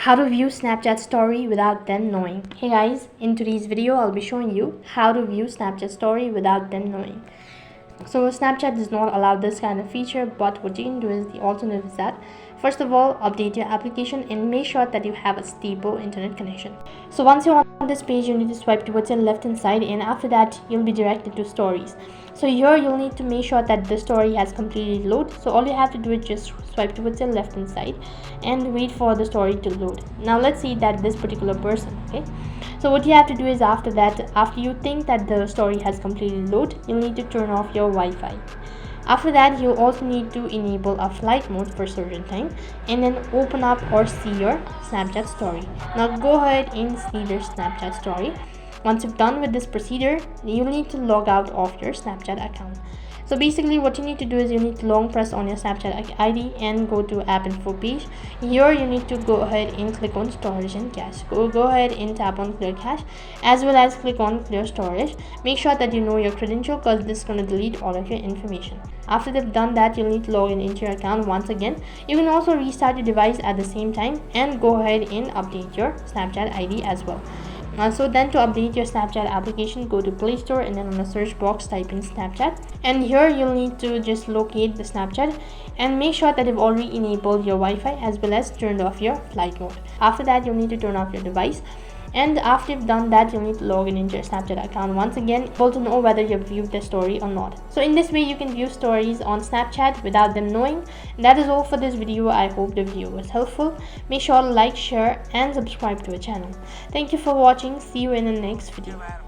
How to view Snapchat story without them knowing. Hey guys, in today's video I'll be showing you how to view Snapchat story without them knowing. So Snapchat does not allow this kind of feature, but what you can do is the alternative is that first of all, update your application and make sure that you have a stable internet connection. So once you're on this page, you need to swipe towards your left hand side, and after that you'll be directed to stories. So here you'll need to make sure that the story has completely load. So all you have to do is just swipe towards your left hand side and wait for the story to load. Now let's see that this particular person, okay. So what you have to do is after that, after you think that the story has completely loaded, you'll need to turn off your Wi-Fi. After that, you'll also need to enable a flight mode for a certain time and then open up or see your Snapchat story. Now go ahead and see your Snapchat story. Once you've done with this procedure, you'll need to log out of your Snapchat account. So basically what you need to do is you need to long press on your Snapchat ID and go to app info page. Here you need to go ahead and click on storage and cache. Go ahead and tap on clear cache as well as click on clear storage. Make sure that you know your credential because this is going to delete all of your information. After they've done that, you'll need to log into your account once again. You can also restart your device at the same time and go ahead and update your Snapchat ID as well. So then to update your Snapchat application, go to Play Store and then on the search box type in Snapchat, and here you'll need to just locate the Snapchat and make sure that you've already enabled your Wi-Fi as well as turned off your flight mode. After that, you'll need to turn off your device, and after you've done that, you'll need to log in into your Snapchat account once again, able to know whether you've viewed the story or not. So in this way you can view stories on Snapchat without them knowing. And that is all for this video. I hope the video was helpful. Make sure to like, share and subscribe to our channel. Thank you for watching. See you in the next video.